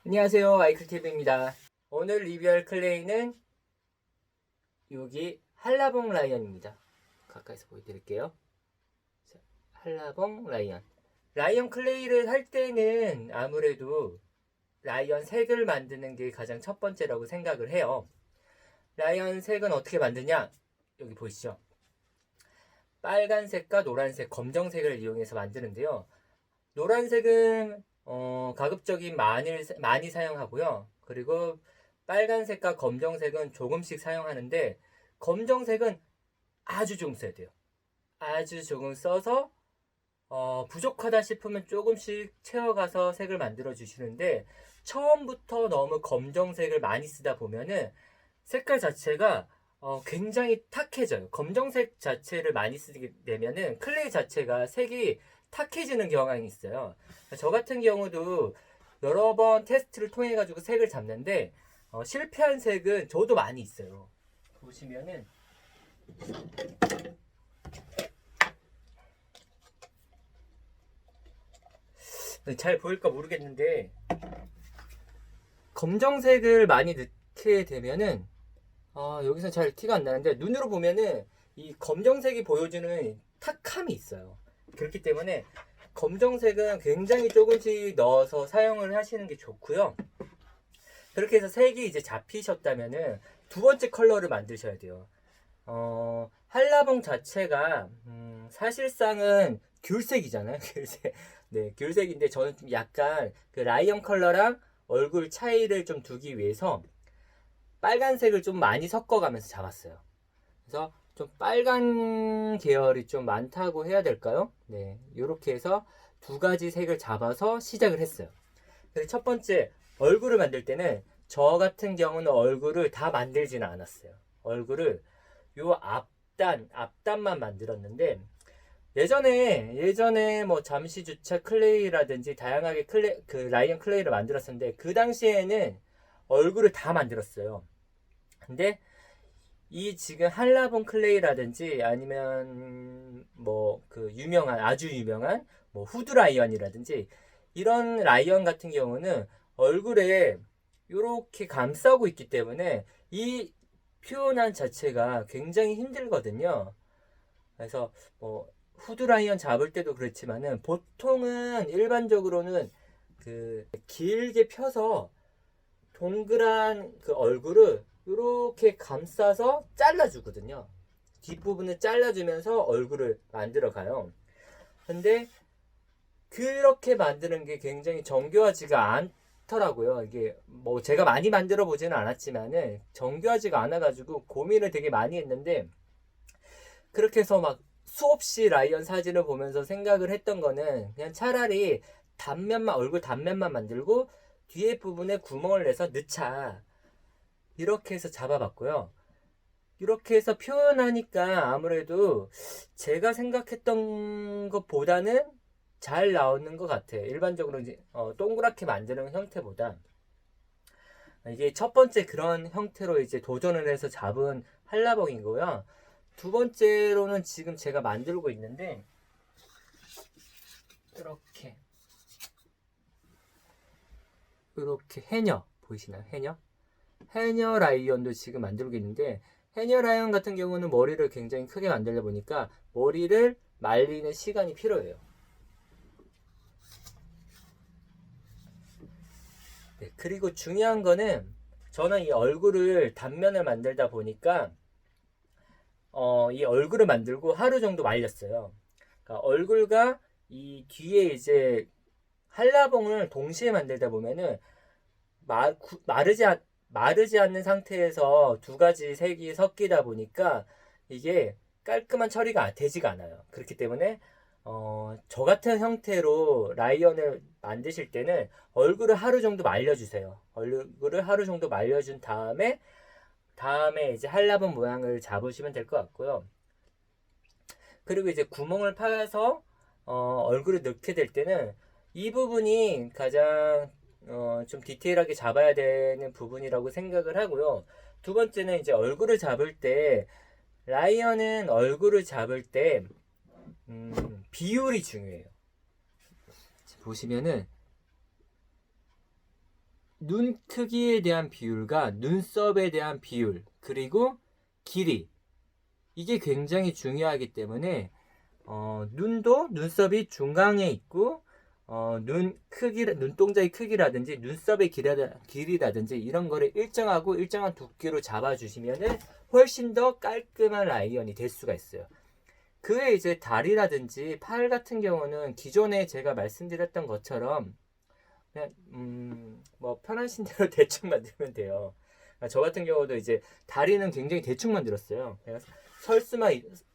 안녕하세요, 아이클TV입니다. 오늘 리뷰할 클레이는 여기 한라봉 라이언입니다. 가까이서 보여드릴게요. 자, 한라봉 라이언. 라이언 클레이를 할 때는 아무래도 라이언 색을 만드는 게 가장 첫 번째라고 생각을 해요. 라이언 색은 어떻게 만드냐? 여기 보이시죠? 빨간색과 노란색, 검정색을 이용해서 만드는데요. 노란색은 가급적인 많이 사용하고요. 그리고 빨간색과 검정색은 조금씩 사용하는데 검정색은 아주 조금 써야 돼요. 아주 조금 써서 부족하다 싶으면 조금씩 채워가서 색을 만들어 주시는데 처음부터 너무 검정색을 많이 쓰다 보면은 색깔 자체가 굉장히 탁해져요. 검정색 자체를 많이 쓰게 되면은 클레이 자체가 색이 탁해지는 경향이 있어요. 저 같은 경우도 여러 번 테스트를 통해 가지고 색을 잡는데 실패한 색은 저도 많이 있어요. 보시면은 잘 보일까 모르겠는데 검정색을 많이 넣게 되면은 여기서 잘 티가 안 나는데 눈으로 보면은 이 검정색이 보여주는 탁함이 있어요. 그렇기 때문에 검정색은 굉장히 조금씩 넣어서 사용을 하시는 게 좋고요. 그렇게 해서 색이 이제 잡히셨다면은 두 번째 컬러를 만드셔야 돼요. 한라봉 자체가 사실상은 귤색이잖아요. 귤색. 네, 귤색인데 저는 좀 약간 그 라이언 컬러랑 얼굴 차이를 좀 두기 위해서 빨간색을 좀 많이 섞어가면서 잡았어요. 그래서 좀 빨간 계열이 좀 많다고 해야 될까요? 네, 이렇게 해서 두 가지 색을 잡아서 시작을 했어요. 그래서 첫 번째 얼굴을 만들 때는 저 같은 경우는 얼굴을 다 만들지는 않았어요. 얼굴을 요 앞단만 만들었는데 예전에 뭐 잠시 주차 클레이라든지 다양하게 그 라이언 클레이를 만들었었는데 그 당시에는 얼굴을 다 만들었어요. 근데 이 지금 한라봉 클레이라든지 아니면 뭐 그 아주 유명한 뭐 후드 라이언이라든지 이런 라이언 같은 경우는 얼굴에 이렇게 감싸고 있기 때문에 이 표현한 자체가 굉장히 힘들거든요. 그래서 뭐 후드 라이언 잡을 때도 그렇지만은 보통은 일반적으로는 그 길게 펴서 동그란 그 얼굴을 이렇게 감싸서 잘라주거든요. 뒷부분을 잘라주면서 얼굴을 만들어 가요. 근데 그렇게 만드는 게 굉장히 정교하지가 않더라고요. 이게 뭐 제가 많이 만들어 보지는 않았지만은 정교하지가 않아가지고 고민을 되게 많이 했는데 그렇게 해서 막 수없이 라이언 사진을 보면서 생각을 했던 거는 그냥 차라리 얼굴 단면만 만들고 뒤에 부분에 구멍을 내서 넣자. 이렇게 해서 잡아봤고요. 이렇게 해서 표현하니까 아무래도 제가 생각했던 것보다는 잘 나오는 것 같아요. 일반적으로 이제 동그랗게 만드는 형태보다 이게 첫 번째 그런 형태로 이제 도전을 해서 잡은 한라봉이고요. 두 번째로는 지금 제가 만들고 있는데 이렇게 해녀 보이시나요? 해녀 라이언도 지금 만들고 있는데 해녀 라이언 같은 경우는 머리를 굉장히 크게 만들다 보니까 머리를 말리는 시간이 필요해요. 네, 그리고 중요한 거는 저는 이 얼굴을 단면을 만들다 보니까 이 얼굴을 만들고 하루 정도 말렸어요. 그러니까 얼굴과 이 뒤에 이제 한라봉을 동시에 만들다 보면은 마, 구, 마르지, 않, 마르지 않는 상태에서 두 가지 색이 섞이다 보니까 이게 깔끔한 처리가 되지가 않아요. 그렇기 때문에 저 같은 형태로 라이언을 만드실 때는 얼굴을 하루 정도 말려주세요. 얼굴을 하루 정도 말려준 다음에 이제 한라봉 모양을 잡으시면 될 것 같고요. 그리고 이제 구멍을 파서 얼굴을 넣게 될 때는 이 부분이 가장 좀 디테일하게 잡아야 되는 부분이라고 생각을 하고요. 두 번째는 이제 얼굴을 잡을 때 라이언은 얼굴을 잡을 때 비율이 중요해요. 보시면은 눈 크기에 대한 비율과 눈썹에 대한 비율, 그리고 길이, 이게 굉장히 중요하기 때문에 눈도 눈썹이 중앙에 있고 눈동자의 크기라든지 눈썹의 길이라든지 이런 거를 일정하고 일정한 두께로 잡아주시면은 훨씬 더 깔끔한 라이언이 될 수가 있어요. 그에 이제 다리라든지 팔 같은 경우는 기존에 제가 말씀드렸던 것처럼 그냥 뭐 편하신 대로 대충 만들면 돼요. 저 같은 경우도 이제 다리는 굉장히 대충 만들었어요. 그냥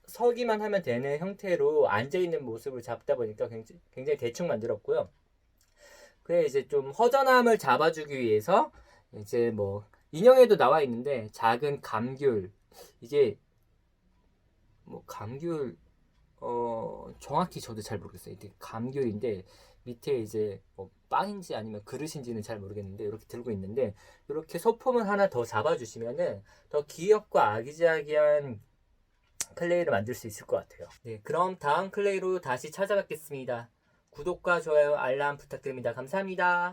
서기만 하면 되는 형태로 앉아 있는 모습을 잡다 보니까 굉장히 대충 만들었고요. 그래 이제 좀 허전함을 잡아주기 위해서 이제 뭐 인형에도 나와 있는데 작은 감귤, 이게 뭐 감귤 정확히 저도 잘 모르겠어요. 이게 감귤인데 밑에 이제 뭐 빵인지 아니면 그릇인지는 잘 모르겠는데 이렇게 들고 있는데 이렇게 소품을 하나 더 잡아주시면은 더 귀엽고 아기자기한 클레이를 만들 수 있을 것 같아요. 네, 그럼 다음 클레이로 다시 찾아뵙겠습니다. 구독과 좋아요, 알람 부탁드립니다. 감사합니다.